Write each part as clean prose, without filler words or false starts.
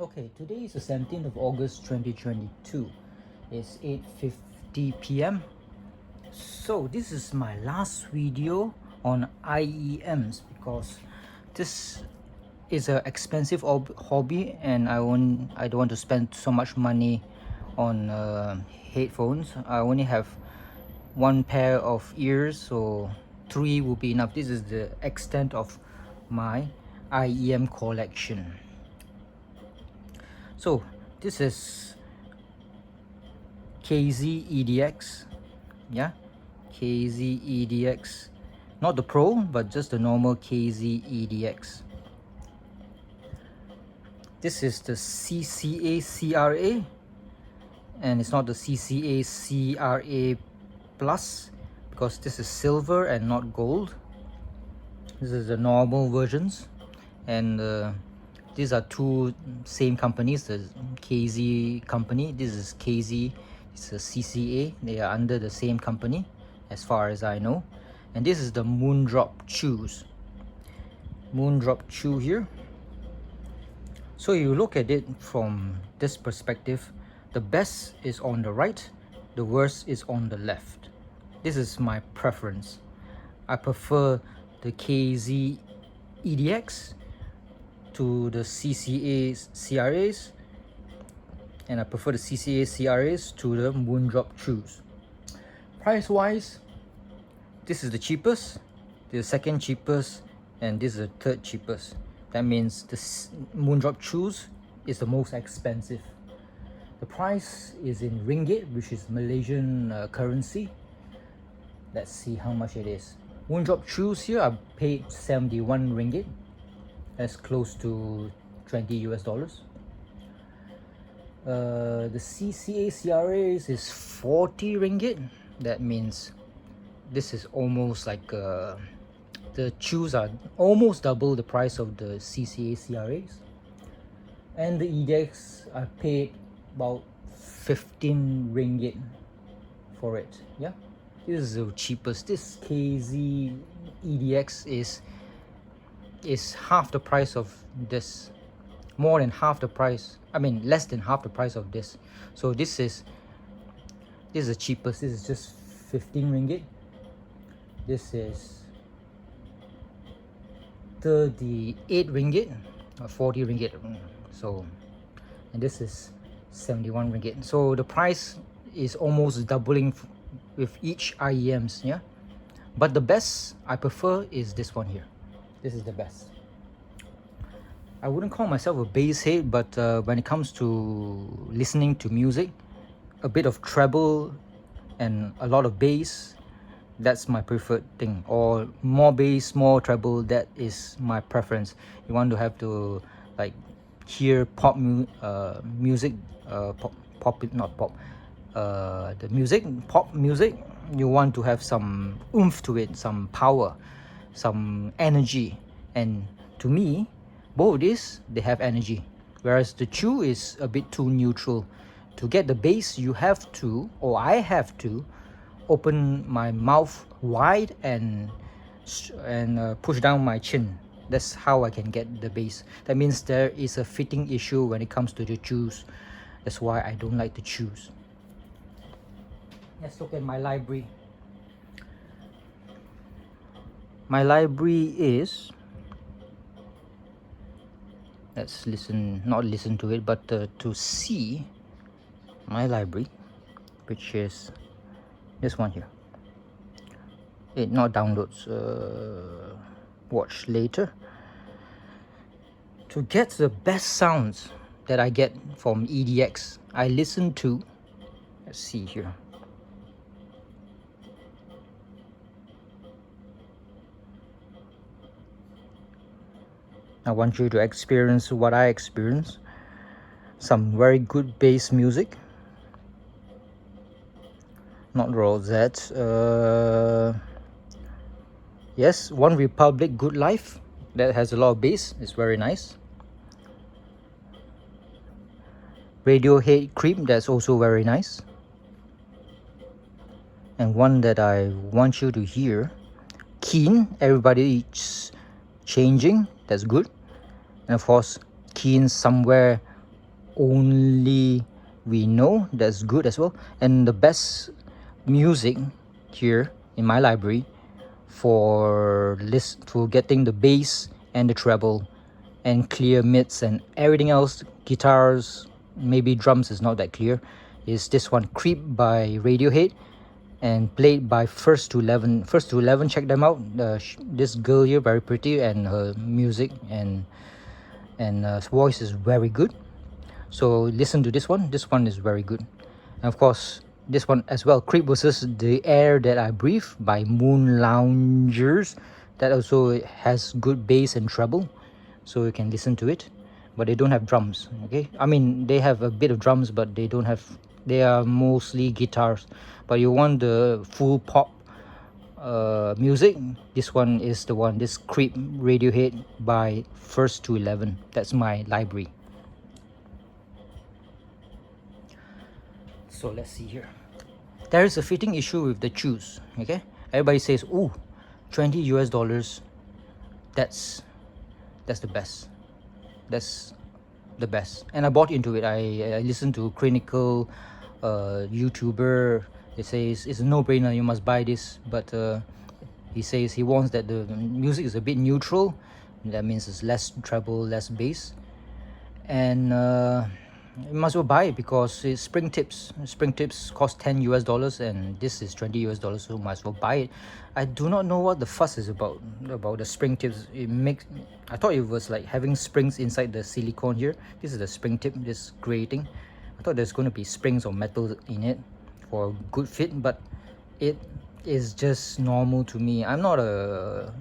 Okay, today is the 17th of August 2022. It's 8:50 p.m. So this is my last video on IEMs because this is an expensive hobby and I don't want to spend so much money on headphones. I only have one pair of ears, so 3 will be enough. This is the extent of my IEM collection. So this is KZ EDX, yeah, KZ EDX, not the Pro, but just the normal KZ EDX. This is the CCA CRA, and it's not the CCA CRA Plus because this is silver and not gold. This is the normal versions, and these are two same companies. The KZ company, this is KZ, it's a CCA. They are under the same company as far as I know. And this is the Moondrop Chus. Moondrop Chu here. So you look at it from this perspective, the best is on the right, the worst is on the left. This is my preference. I prefer the KZ EDX to the CCA CRAs, and I prefer the CCA CRAs to the Moondrop Chus. Price wise, this is the cheapest, the second cheapest, and this is the third cheapest. That means the Moondrop Chus is the most expensive. The price is in ringgit, which is Malaysian currency. Let's see how much it is. Moondrop Chus here, I paid 71 ringgit. That's close to 20 US dollars. The CCA CRAs is 40 ringgit. That means this is almost like the Chus are almost double the price of the CCA CRAs. And the EDX, I paid about 15 ringgit for it. Yeah, this is the cheapest. This KZ EDX is half the price of this, more than half the price, I mean less than half the price of this. So this is the cheapest. This is just 15 ringgit. This is 38 ringgit or 40 ringgit. So, and this is 71 ringgit. So the price is almost doubling with each IEMs. Yeah, but the best I prefer is this one here. This is the best. I wouldn't call myself a bass head, but when it comes to listening to music, a bit of treble and a lot of bass, that's my preferred thing. Or more bass, more treble, that is my preference. You want to have to like hear pop music, the music, pop music. You want to have some oomph to it, some power, some energy, and to me both of these, they have energy, whereas the Chu is a bit too neutral. To get the bass, you have to, or I have to, open my mouth wide and push down my chin. That's how I can get the bass. That means there is a fitting issue when it comes to the Chus. That's why I don't like the Chus. Let's look at my library. My library is, let's listen, not listen to it, but to see my library, which is this one here. It not downloads, watch later. To get the best sounds that I get from EDX, I listen to, let's see here. I want you to experience what I experience. Some very good bass music. Not Rosette. Yes, One Republic, Good Life. That has a lot of bass. It's very nice. Radiohead, Creep. That's also very nice. And one that I want you to hear, Keen. Everybody's changing. That's good. And of course, Keen Somewhere only we know that's good as well. And the best music here in my library for getting the bass and the treble and clear mids and everything else, guitars, maybe drums is not that clear, is this one, Creep by Radiohead, and played by First to 11. First to 11, check them out. This girl here, very pretty, and her music and voice is very good. So listen to this one. This one is very good. And of course, this one as well, Creep versus The Air That I Breathe by Moon Loungers. That also has good bass and treble, so you can listen to it. But they don't have drums, okay? I mean, they have a bit of drums, but they don't have, they are mostly guitars. But you want the full pop music, this one is the one, this Creep Radiohead by First to 11. That's my library. So let's see here. There is a fitting issue with the Chus, okay? Everybody says, ooh, $20 US, that's the best. That's the best. And I bought into it. I listened to Clinical YouTuber. They say it's a no-brainer, you must buy this. But he says he wants that the music is a bit neutral. That means it's less treble, less bass. And you must well buy it because it's spring tips. Spring tips cost $10 US, and this is $20 US, so might as well buy it. I do not know what the fuss is about the spring tips. I thought it was like having springs inside the silicone here. This is the spring tip, this gray thing. I thought there's going to be springs or metal in it for a good fit, but it is just normal to me. I'm not a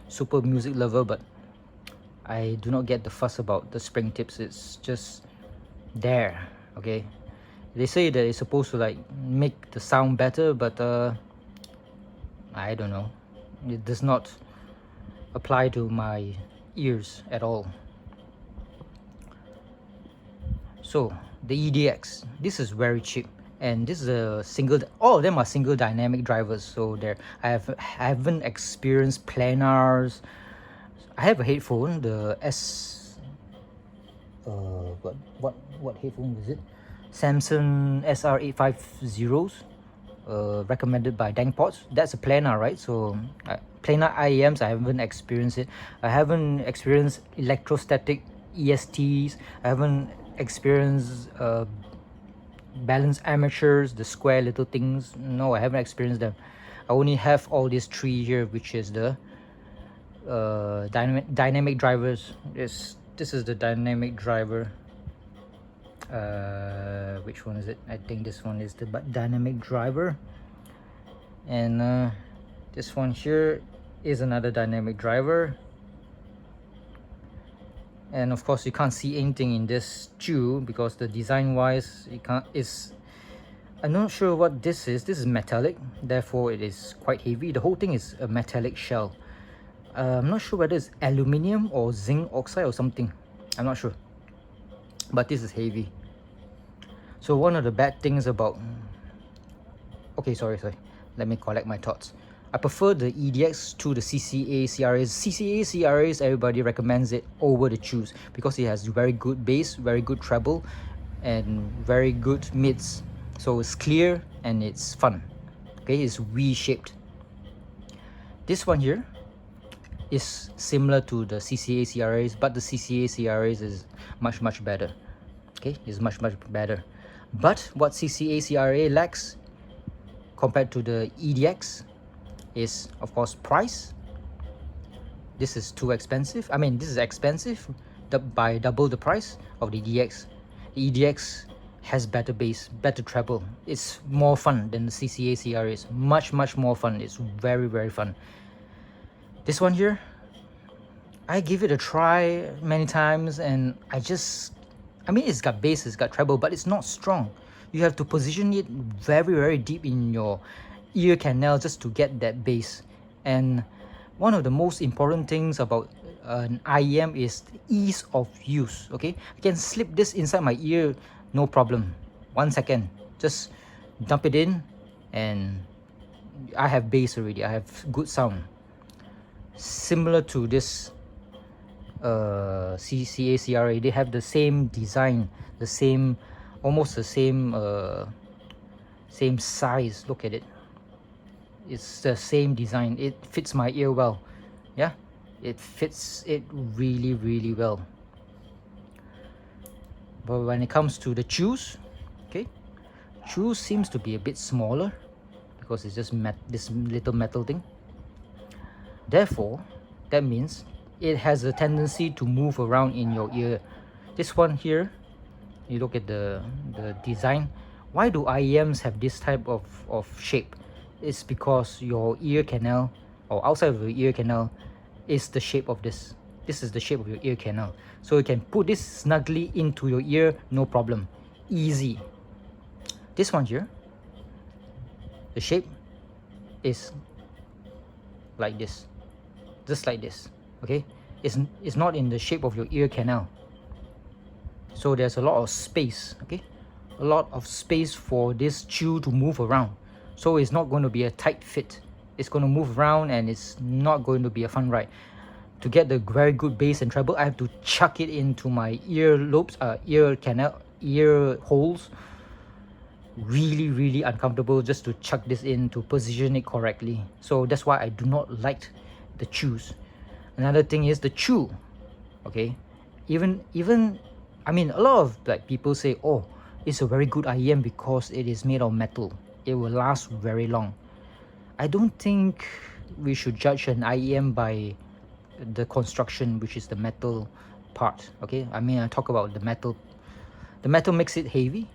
super music lover, but I do not get the fuss about the spring tips. It's just there, okay? They say that it's supposed to like make the sound better, but I don't know, it does not apply to my ears at all. So the EDX, this is very cheap, and this is a single, all of them are single dynamic drivers. So there, I haven't experienced planars. I have a headphone, the what headphone is it? Samsung SR850s, recommended by Dangpots. That's a planar, right? So planar IEMs, I haven't experienced it. I haven't experienced electrostatic ESTs. I haven't experienced balance amateurs, the square little things. No, I haven't experienced them. I only have all these three here, which is the dynamic drivers. This is the dynamic driver. Which one is it? I think this one is the dynamic driver, and this one here is another dynamic driver. And of course you can't see anything in this Chu because the design wise you can't, I'm not sure what this is. This is metallic, therefore it is quite heavy. The whole thing is a metallic shell. I'm not sure whether it's aluminium or zinc oxide or something. I'm not sure, but this is heavy. So one of the bad things about, okay, sorry, let me collect my thoughts. I prefer the EDX to the CCA CRAs. CCA CRAs, everybody recommends it over the Chus because it has very good bass, very good treble, and very good mids. So it's clear and it's fun. Okay, it's V-shaped. This one here is similar to the CCA CRAs, but the CCA CRAs is much better. Okay, it's much better. But what CCA CRA lacks compared to the EDX is, of course, price. This is too expensive. I mean, this is expensive by double the price of the EDX. The EDX has better bass, better treble. It's more fun than the CCA CRAs. Much more fun. It's very fun. This one here, I give it a try many times, and I mean, it's got bass, it's got treble, but it's not strong. You have to position it very deep in your ear canal just to get that bass. And one of the most important things about an IEM is the ease of use. Okay, I can slip this inside my ear, no problem. 1 second, just dump it in, and I have bass already. I have good sound. Similar to this CCA CRA. They have the same design, the same, almost the same same size. Look at it, it's the same design. It fits my ear well. Yeah, it fits it really well. But when it comes to the Chus, okay, Chu seems to be a bit smaller because it's just this little metal thing. Therefore, that means it has a tendency to move around in your ear. This one here, you look at the design. Why do IEMs have this type of shape? It's because your ear canal, or outside of your ear canal, is the shape of this. This is the shape of your ear canal. So you can put this snugly into your ear, no problem. Easy. This one here, the shape is like this. Just like this. Okay? It's not in the shape of your ear canal. So there's a lot of space, okay? A lot of space for this chew to move around. So it's not going to be a tight fit. It's going to move around and it's not going to be a fun ride. To get the very good bass and treble, I have to chuck it into my ear lobes, ear canal, ear holes. Really uncomfortable just to chuck this in to position it correctly. So that's why I do not like the chews. Another thing is the chew. Okay, even I mean, a lot of like people say, oh, it's a very good IEM because it is made of metal, it will last very long. I don't think we should judge an IEM by the construction, which is the metal part. Okay, I mean, I talk about the metal. The metal makes it heavy,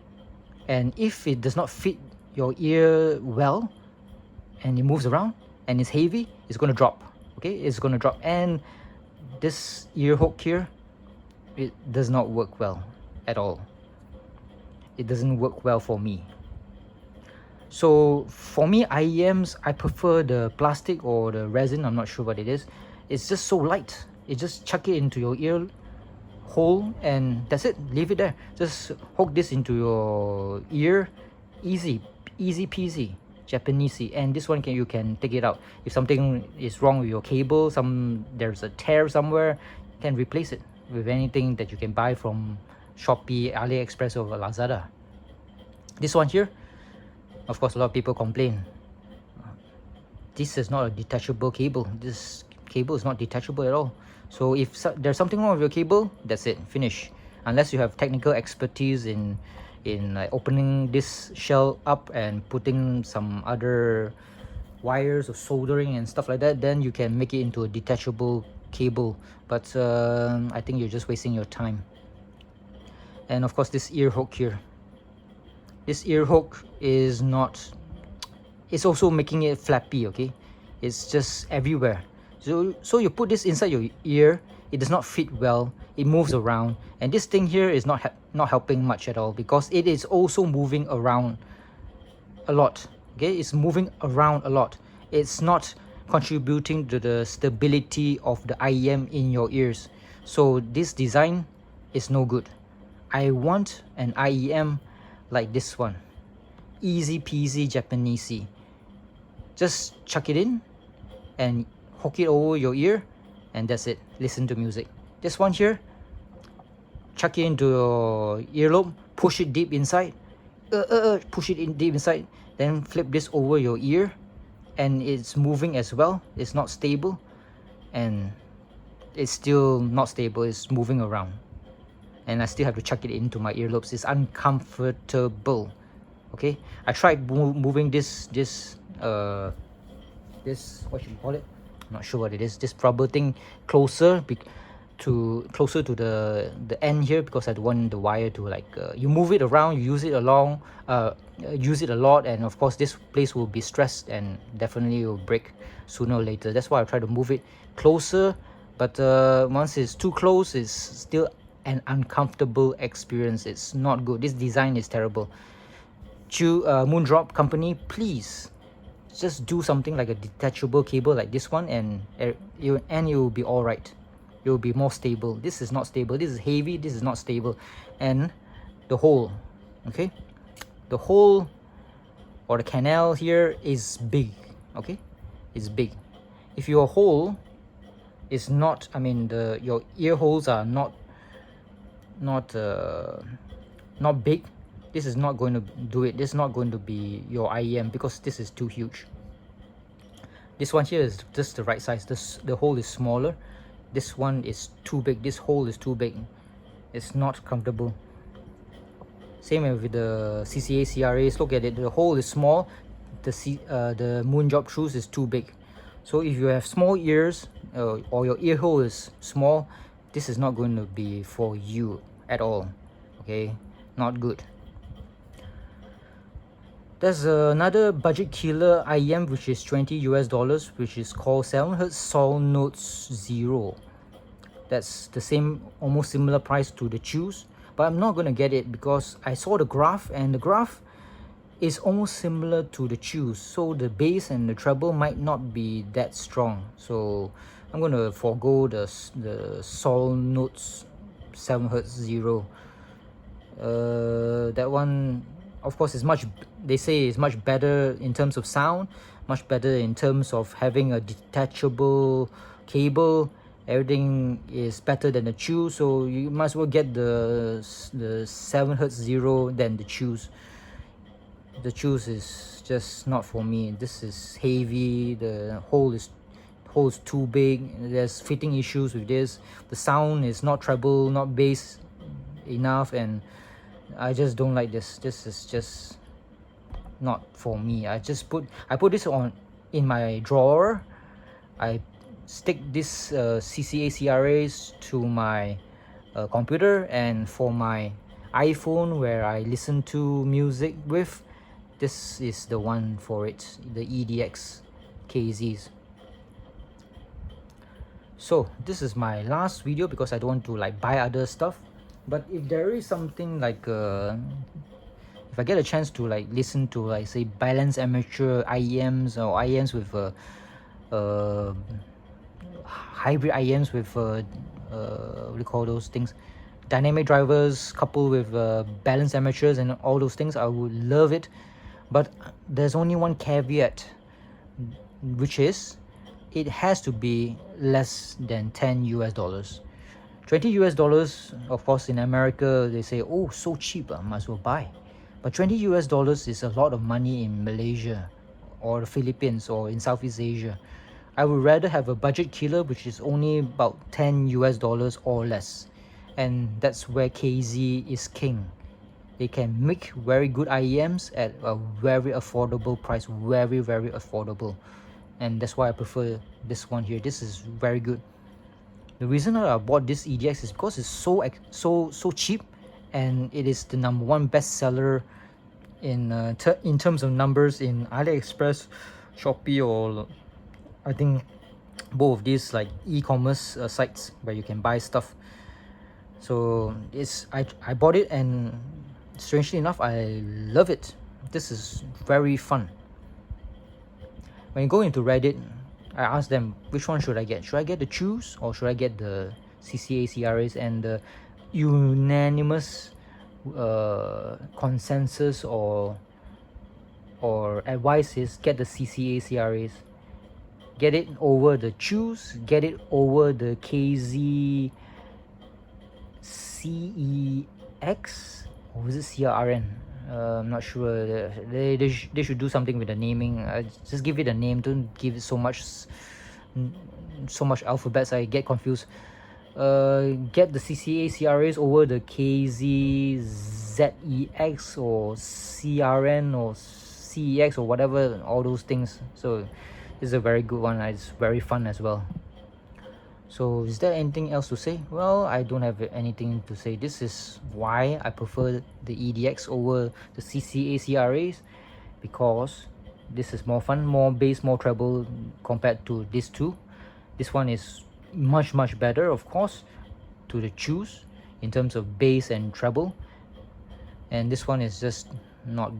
and if it does not fit your ear well and it moves around and it's heavy, it's going to drop. Okay, it's going to drop. And this ear hook here, it does not work well at all. It doesn't work well for me. So for me, IEMs, I prefer the plastic or the resin. I'm not sure what it is. It's just so light. You just chuck it into your ear hole and that's it. Leave it there. Just hook this into your ear. Easy peasy, Japanesey. And this one you can take it out. If something is wrong with your cable, there's a tear somewhere, you can replace it with anything that you can buy from Shopee, AliExpress, or Lazada. This one here, of course, a lot of people complain. This is not a detachable cable. This cable is not detachable at all. So if there's something wrong with your cable, that's it, finish. Unless you have technical expertise in opening this shell up and putting some other wires or soldering and stuff like that, then you can make it into a detachable cable. But I think you're just wasting your time. And of course, this ear hook here. This ear hook is not, it's also making it flappy, okay? It's just everywhere. So you put this inside your ear, it does not fit well, it moves around, and this thing here is not helping much at all because it is also moving around a lot. Okay, it's moving around a lot. It's not contributing to the stability of the IEM in your ears. So this design is no good. I want an IEM like this one. Easy peasy Japanesey. Just chuck it in and hook it over your ear and that's it. Listen to music. This one here, chuck it into your earlobe, push it deep inside, push it in deep inside, then flip this over your ear and it's moving as well. It's not stable and it's still not stable. It's moving around and I still have to chuck it into my earlobes. It's uncomfortable. Okay, I tried moving this what should we call it, I'm not sure what it is, this rubber thing closer to the end here, because I don't want the wire to like you move it around, you use it use it a lot, and of course this place will be stressed and definitely will break sooner or later. That's why I try to move it closer, but once it's too close, it's still an uncomfortable experience. It's not good. This design is terrible. Moondrop company, please just do something like a detachable cable like this one, and you will be all right. It will be more stable. This is not stable. This is heavy. This is not stable. And the hole, okay, the hole or the canal here is big. Okay, it's big. If your hole is not, I mean, your ear holes are not not big. This is not going to do it. This is not going to be your IEM because this is too huge. This one here is just the right size. The hole is smaller. This one is too big. This hole is too big. It's not comfortable. Same with the CCA CRAs. Look at it. The hole is small. The Moondrop Chus is too big. So if you have small ears or your ear hole is small, this is not going to be for you at all. Okay, not good. There's another budget killer IEM which is $20 which is called 7Hz Sol Notes 0. That's the same, almost similar price to the Chus, but I'm not gonna get it because I saw the graph and the graph is almost similar to the Chus, so the bass and the treble might not be that strong. So I'm gonna forego the Sol Notes 7Hz 0. That one, of course, is much, they say is much better in terms of sound, much better in terms of having a detachable cable. Everything is better than the Chu, so you might as well get the 7Hz 0 than the Chus. The Chus is just not for me. This is heavy. The hole is too big. There's fitting issues with this. The sound is not treble, not bass enough, and I just don't like this. This is just not for me. I put this on in my drawer. I stick this CCA CRAs to my computer, and for my iPhone where I listen to music with, this is the one for it, the EDX KZs. So this is my last video because I don't want to like buy other stuff. But if there is something like if I get a chance to like listen to like say balanced amateur IEMs or IEMs with hybrid IEMs with what do you call those things, dynamic drivers coupled with balanced amateurs and all those things, I would love it. But there's only one caveat, which is it has to be less than $10. $20, of course, in America they say, oh, so cheap, I might as well buy. But $20 is a lot of money in Malaysia or the Philippines or in Southeast Asia. I would rather have a budget killer which is only about $10 or less, and that's where KZ is king. They can make very good IEMs at a very affordable price, very affordable, and that's why I prefer this one here. This is very good. The reason that I bought this EDX is because it's so cheap, and it is the #1 bestseller in terms of numbers in AliExpress, Shopee, or I think both of these like e-commerce sites where you can buy stuff. So I bought it, and strangely enough, I love it. This is very fun. When you go into Reddit, I ask them, which one should I get? Should I get the Chus or should I get the CCA CRAs? And the unanimous consensus or advice is get the CCA CRAs. Get it over the Chus, get it over the KZ CEX, or is it CRN? I'm not sure. They should do something with the naming. Just give it a name. Don't give it so much alphabets. I get confused. Get the CCA CRAs over the KZ ZEX or CRN or CEX or whatever, all those things. So it's a very good one. It's very fun as well. So is there anything else to say? Well, I don't have anything to say. This is why I prefer the EDX over the CCA CRAs, because this is more fun, more bass, more treble compared to these two. This one is much better, of course, to the Chus in terms of bass and treble, and this one is just not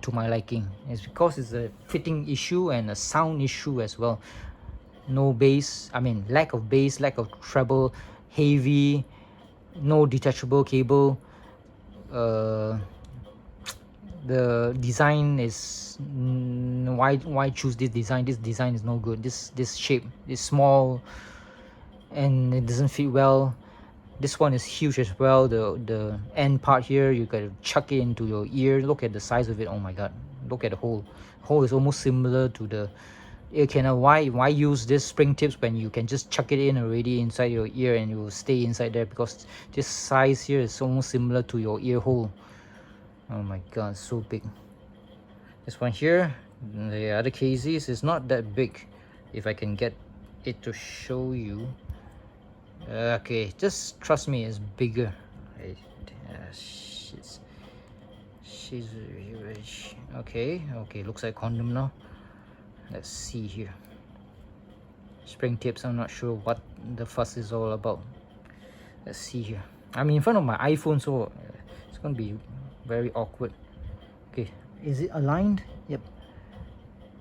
to my liking. It's because it's a fitting issue and a sound issue as well. No bass, I mean lack of bass, lack of treble, heavy, no detachable cable. The design is why choose this design? This design is no good. This shape, this small and it doesn't fit well. This one is huge as well. The end part here, you gotta chuck it into your ear. Look at the size of it. Oh my god, look at the hole. Hole is almost similar to the ear canal. Why use this spring tips when you can just chuck it in already inside your ear and it will stay inside there? Because this size here is almost similar to your ear hole. Oh my god, so big. This one here, the other cases is not that big. If I can get it to show you. Okay, just trust me, it's bigger. She's okay. Looks like condom now. Let's see here. Spring tips. I'm not sure what the fuss is all about. Let's see here. I'm in front of my iPhone, so it's gonna be very awkward. Okay, is it aligned? Yep.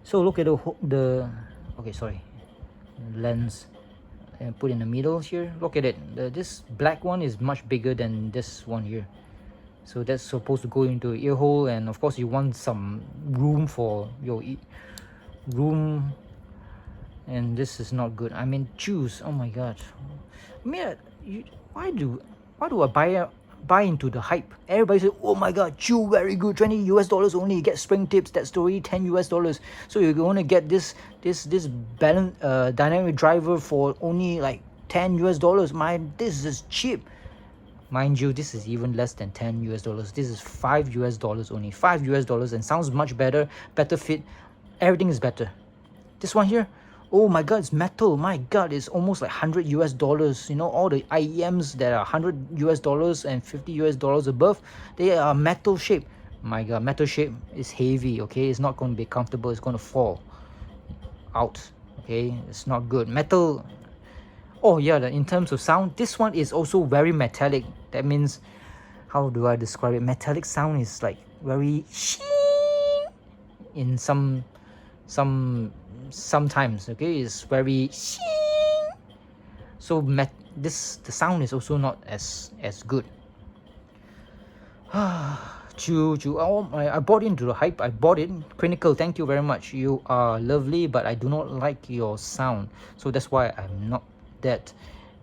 So look at the okay, sorry, lens. And put in the middle here. Look at it. This black one is much bigger than this one here. So that's supposed to go into your ear hole, and of course you want some room for your room. And this is not good. I mean, juice. Oh my god. I mean, why do I buy into the hype? Everybody says, oh my god, Chu very good, $20 US only. You get spring tips, that's already $10 US. So you're going to get this balance dynamic driver for only like $10 US. This is cheap. Mind you, this is even less than $10 US. This is $5 US only. $5 US, and sounds much better fit. Everything is better. This one here, oh my god, it's metal. My god, it's almost like $100 US. You know, all the IEMs that are $100 US and $50 US above, they are metal shape. My god, metal shape is heavy. Okay, it's not going to be comfortable. It's going to fall out. Okay, it's not good. Metal. Oh yeah, in terms of sound, this one is also very metallic. That means, how do I describe it? Metallic sound is like very in sometimes. Okay, it's very so the sound is also not as good. Chu, oh, I bought into the hype. I bought it. Clinical, thank you very much. You are lovely, but I do not like your sound, so that's why I'm not that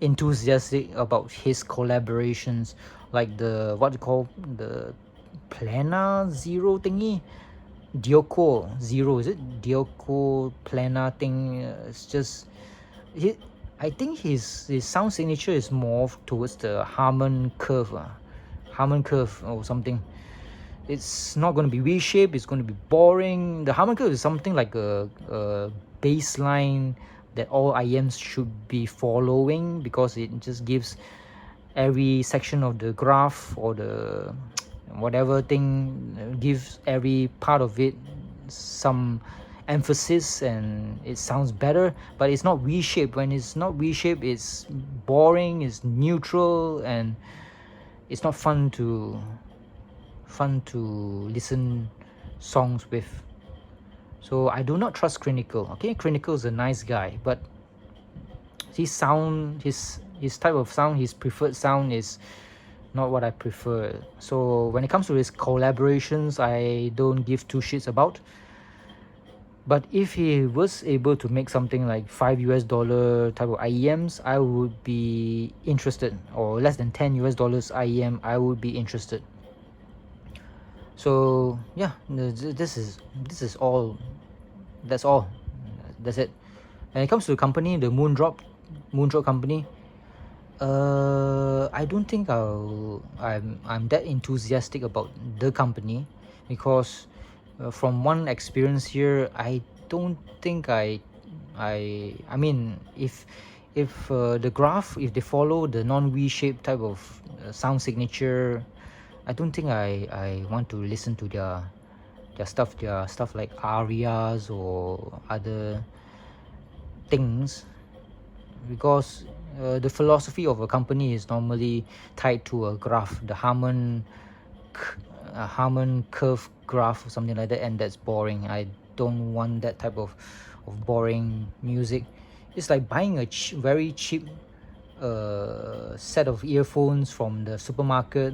enthusiastic about his collaborations, like the what you call the Plana Zero thingy. Gerryko Zero, is it Gerryko Plana thing? It's just I think his sound signature is more towards the Harmon curve, or something. It's not going to be V-shaped. It's going to be boring. The Harmon curve is something like a baseline that all IEMs should be following, because it just gives every section of the graph or the whatever thing, gives every part of it some emphasis and it sounds better. But it's not V-shaped. When it's not V-shaped, it's boring, it's neutral, and it's not fun to listen songs with. So I do not trust Clinical. Okay, Clinical is a nice guy, but his sound, his type of sound, his preferred sound is not what I prefer. So when it comes to his collaborations, I don't give two shits about. But if he was able to make something like $5 US type of IEMs, I would be interested, or less than $10 US IEM, I would be interested. So yeah, this is all. That's all. That's it. When it comes to the company, the Moondrop company, I don't think I'm that enthusiastic about the company, because from one experience here, I don't think I mean, if the graph, if they follow the non-V-shaped type of sound signature, I don't think I want to listen to their stuff like arias or other things, because the philosophy of a company is normally tied to a graph, the Harmon curve graph or something like that, and that's boring. I don't want that type of boring music. It's like buying a very cheap set of earphones from the supermarket,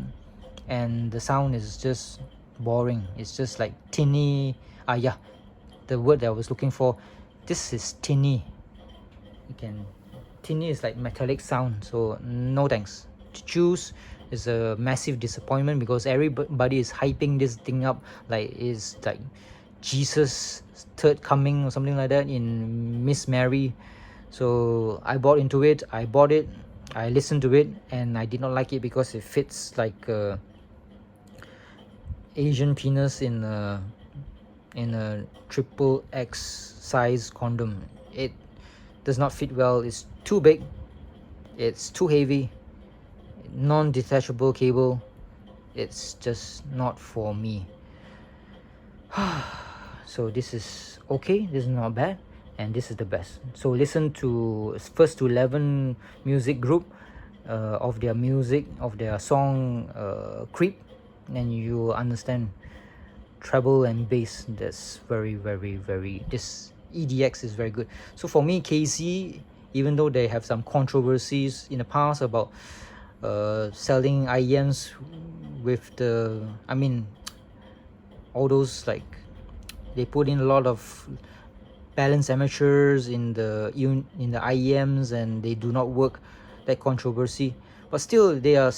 and the sound is just boring. It's just like tinny. Yeah, the word that I was looking for. This is tinny. You can tinny is like metallic sound, so no thanks. Choose is a massive disappointment because everybody is hyping this thing up like it's like Jesus third coming or something like that in Miss Mary. So I bought into it, I bought it, I listened to it, and I did not like it because it fits like Asian penis in a triple X size condom. It does not fit well. It's too big, it's too heavy, non-detachable cable. It's just not for me. So this is okay, this is not bad, and this is the best. So listen to first to 11 music group of their music, of their song Creep, and you understand treble and bass. That's very this EDX is very good. So for me, KZ, even though they have some controversies in the past about selling IEMs with the, I mean, all those like they put in a lot of balanced amateurs in the IEMs and they do not work, that controversy, but still they are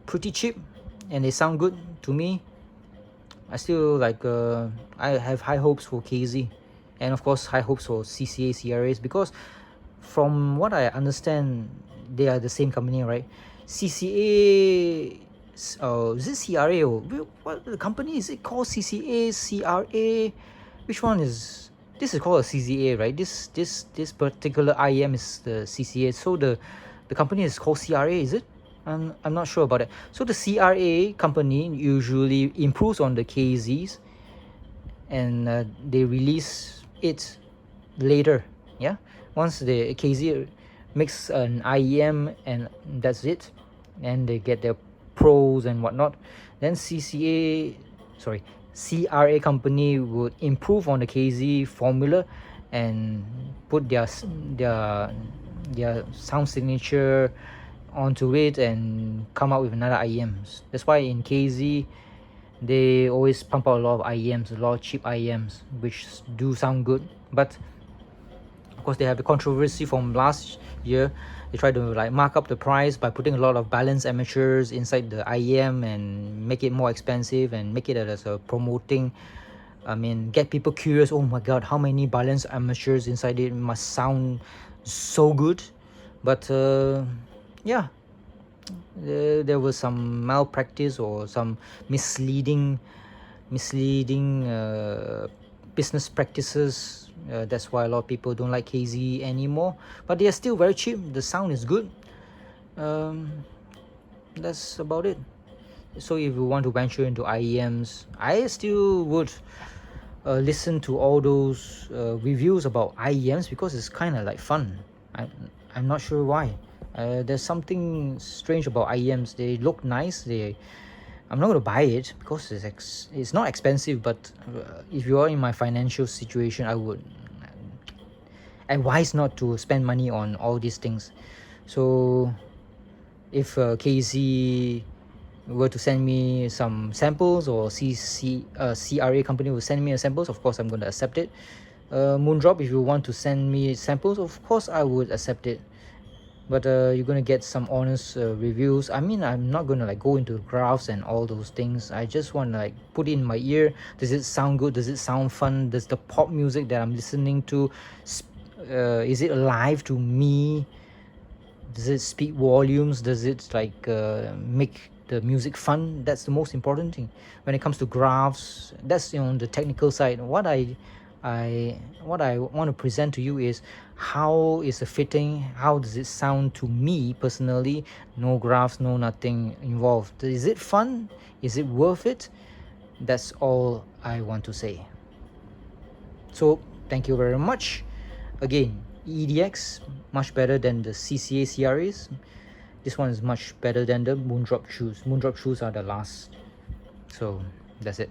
pretty cheap and they sound good to me. I still like I have high hopes for KZ, and of course high hopes for CCA CRAs, because from what I understand they are the same company, right? CCA, is it CRA or what the company is it called? CCA CRA, which one is this? Is called a CCA, right? This particular IEM is the CCA, so the company is called CRA, is it? I'm not sure about it. So the CRA company usually improves on the KZs and they release it later. Yeah, once the KZ makes an IEM and that's it, and they get their pros and whatnot, then CRA company would improve on the KZ formula and put their sound signature onto it and come out with another IEMs. That's why in KZ they always pump out a lot of IEMs, a lot of cheap IEMs, which do sound good. But of course they have the controversy from last year. They try to like mark up the price by putting a lot of balanced amateurs inside the IEM and make it more expensive and make it as a promoting, I mean, get people curious. Oh my god, how many balanced amateurs inside it, must sound so good. But yeah, there was some malpractice or some misleading business practices. That's why a lot of people don't like KZ anymore, but they are still very cheap. The sound is good. That's about it. So if you want to venture into IEMs, I still would listen to all those reviews about IEMs because it's kind of like fun. I'm not sure why. There's something strange about IEMs. They look nice. I'm not gonna buy it because it's not expensive, but if you are in my financial situation, I would advise not to spend money on all these things. So if KZ were to send me some samples, or CRA company will send me samples, of course I'm going to accept it. Moondrop, if you want to send me samples, of course I would accept it. But you're gonna get some honest reviews. I mean, I'm not gonna like go into graphs and all those things. I just want to like put it in my ear. Does it sound good? Does it sound fun? Does the pop music that I'm listening to, is it alive to me? Does it speak volumes? Does it like make the music fun? That's the most important thing when it comes to graphs. That's on the technical side. What I want to present to you is how is it fitting, how does it sound to me personally. No graphs, no nothing involved. Is it fun? Is it worth it? That's all I want to say. So thank you very much. Again, EDX much better than the CCA CRAs. This one is much better than the Moondrop Chus. Moondrop Chus are the last. So that's it.